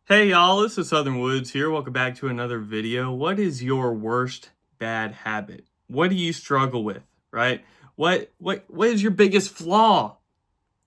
Hey y'all, this is Southern Woods here. Welcome back to another video. What is your worst bad habit? What do you struggle with, right? What is your biggest flaw?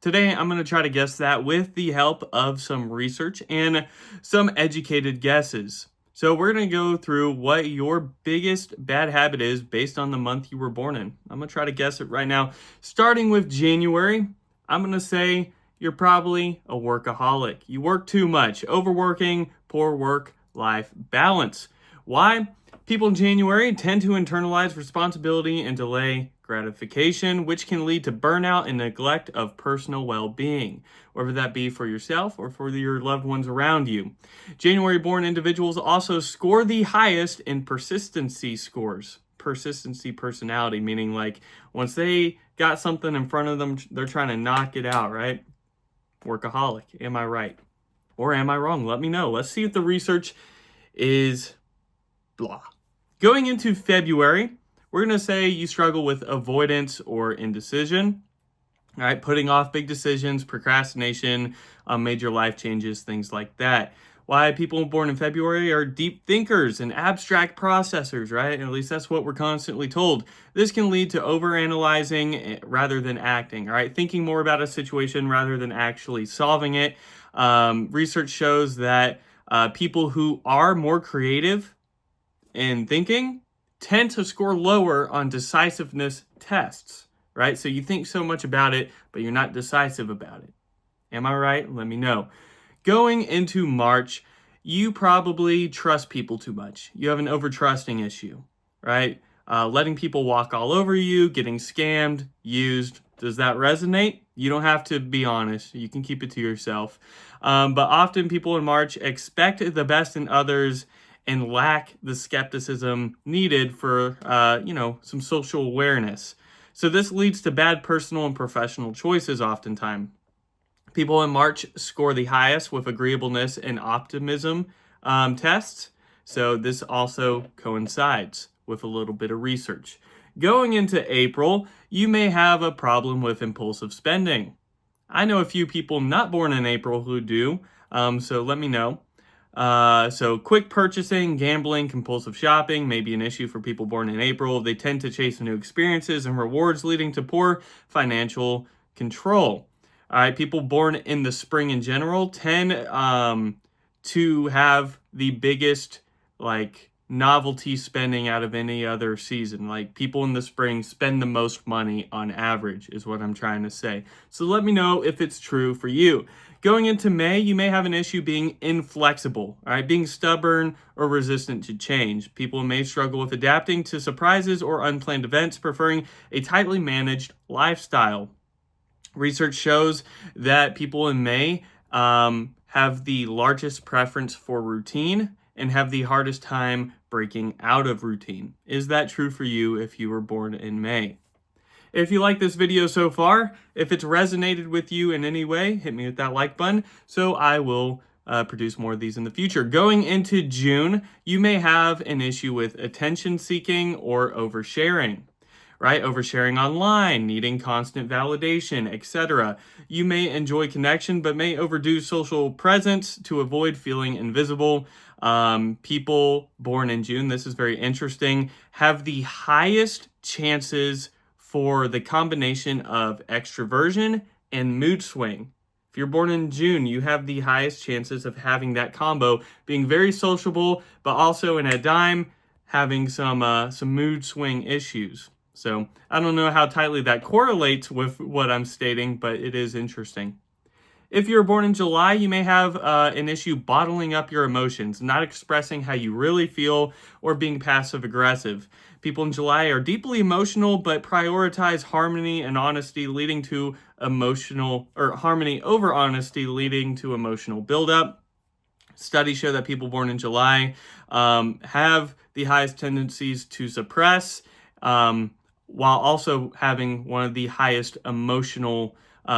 Today I'm going to try to guess that with the help of some research and some educated guesses. So we're going to go through what your biggest bad habit is based on the month you were born in. I'm going to try to guess it right now. Starting with January, I'm going to say you're probably a workaholic. You work too much, overworking, poor work-life balance. Why? People in January tend to internalize responsibility and delay gratification, which can lead to burnout and neglect of personal well-being, whether that be for yourself or for your loved ones around you. January-born individuals also score the highest in persistency scores. Persistency personality, meaning like once they got something in front of them, they're trying to knock it out, right? Workaholic. Am I right? Or am I wrong? Let me know. Let's see if the research is blah. Going into February, we're going to say you struggle with avoidance or indecision. All right, putting off big decisions, procrastination, major life changes, things like that. Why people born in February are deep thinkers and abstract processors, right? At least that's what we're constantly told. This can lead to overanalyzing rather than acting, all right? Thinking more about a situation rather than actually solving it. Research shows that people who are more creative in thinking tend to score lower on decisiveness tests, right? So you think so much about it, but you're not decisive about it. Am I right? Let me know. Going into March, you probably trust people too much. You have an overtrusting issue, right? Letting people walk all over you, getting scammed, used. Does that resonate? You don't have to be honest. You can keep it to yourself. But often people in March expect the best in others and lack the skepticism needed for, some social awareness. So this leads to bad personal and professional choices oftentimes. People in March score the highest with agreeableness and optimism tests. So this also coincides with a little bit of research. Going into April, you may have a problem with impulsive spending. I know a few people not born in April who do, so let me know. So quick purchasing, gambling, compulsive shopping may be an issue for people born in April. They tend to chase new experiences and rewards, leading to poor financial control. All right, people born in the spring in general tend to have the biggest novelty spending out of any other season. Like people in the spring spend the most money on average is what I'm trying to say. So let me know if it's true for you. Going into May, you may have an issue being inflexible, all right, being stubborn or resistant to change. People may struggle with adapting to surprises or unplanned events, preferring a tightly managed lifestyle. Research shows that people in May have the largest preference for routine and have the hardest time breaking out of routine. Is that true for you if you were born in May? If you like this video so far, if it's resonated with you in any way, hit me with that like button so I will produce more of these in the future. Going into June, you may have an issue with attention seeking or oversharing. Right? Oversharing online, needing constant validation, etc. You may enjoy connection, but may overdo social presence to avoid feeling invisible. People born in June, this is very interesting, have the highest chances for the combination of extroversion and mood swing. If you're born in June, you have the highest chances of having that combo, being very sociable, but also in a dime, having some mood swing issues. So I don't know how tightly that correlates with what I'm stating, but it is interesting. If you're born in July, you may have an issue bottling up your emotions, not expressing how you really feel, or being passive aggressive. People in July are deeply emotional, but prioritize harmony and honesty, leading to harmony over honesty, leading to emotional buildup. Studies show that people born in July have the highest tendencies to suppress, while also having one of the highest emotional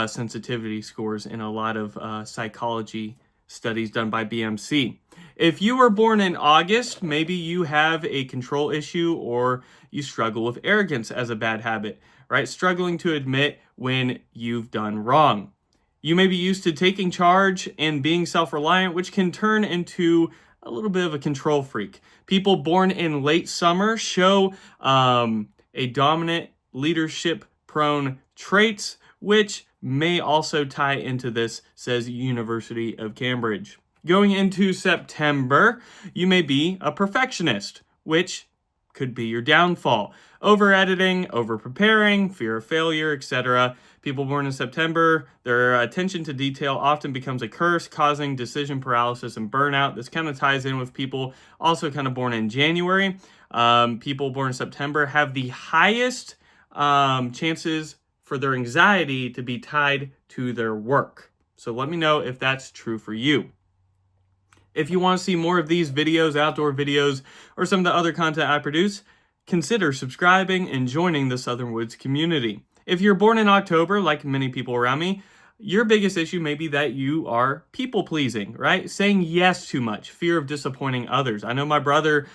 sensitivity scores in a lot of psychology studies done by BMC. If you were born in August, maybe you have a control issue or you struggle with arrogance as a bad habit, right? Struggling to admit when you've done wrong. You may be used to taking charge and being self-reliant, which can turn into a little bit of a control freak. People born in late summer show a dominant leadership-prone traits, which may also tie into this, says University of Cambridge. Going into September, you may be a perfectionist, which could be your downfall. Over-editing, over-preparing, fear of failure, etc. People born in September, their attention to detail often becomes a curse, causing decision paralysis and burnout. This kind of ties in with people also kind of born in January. People born in September have the highest chances for their anxiety to be tied to their work. So let me know if that's true for you. If you want to see more of these videos, outdoor videos, or some of the other content I produce, consider subscribing and joining the Southern Woods community. If you're born in October, like many people around me, your biggest issue may be that you are people-pleasing, right? Saying yes too much, fear of disappointing others. I know my brother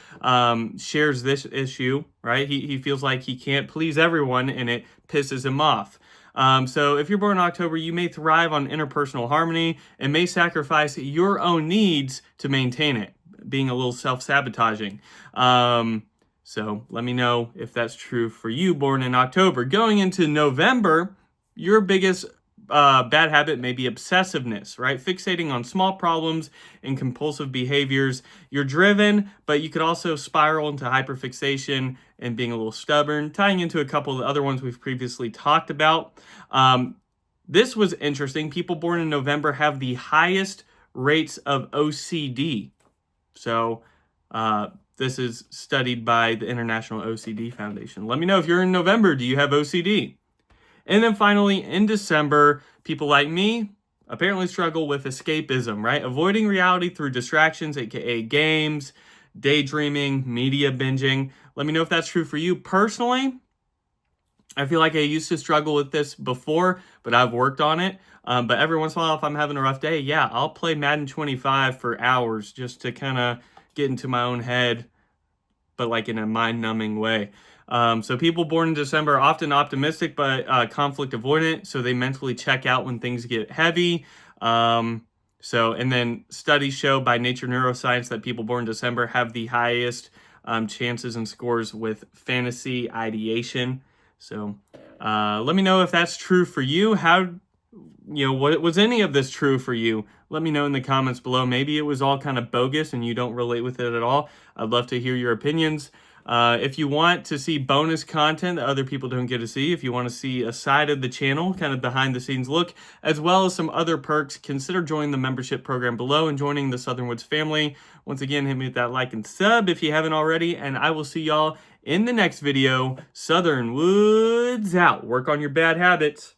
shares this issue, right? He feels like he can't please everyone, and it pisses him off. So if you're born in October, you may thrive on interpersonal harmony and may sacrifice your own needs to maintain it, being a little self-sabotaging. So let me know if that's true for you born in October. Going into November, your biggest bad habit may be obsessiveness, right? Fixating on small problems and compulsive behaviors. You're driven, but you could also spiral into hyperfixation and being a little stubborn, tying into a couple of the other ones we've previously talked about. This was interesting. People born in November have the highest rates of OCD. So this is studied by the International OCD Foundation. Let me know if you're in November, do you have OCD? And then finally, in December, people like me apparently struggle with escapism, right? Avoiding reality through distractions, aka games, daydreaming, media binging. Let me know if that's true for you. Personally, I feel like I used to struggle with this before, but I've worked on it. But every once in a while, if I'm having a rough day, yeah, I'll play Madden 25 for hours just to kind of get into my own head, but like in a mind-numbing way. So people born in December are often optimistic but conflict avoidant, so they mentally check out when things get heavy. And then studies show by Nature Neuroscience that people born in December have the highest chances and scores with fantasy ideation. So let me know if that's true for you. What was any of this true for you? Let me know in the comments below. Maybe it was all kind of bogus and you don't relate with it at all. I'd love to hear your opinions. If you want to see bonus content that other people don't get to see, if you want to see a side of the channel, kind of behind the scenes look, as well as some other perks, consider joining the membership program below and joining the Southern Woods family. Once again, hit me with that like and sub if you haven't already, and I will see y'all in the next video. Southern Woods out. Work on your bad habits.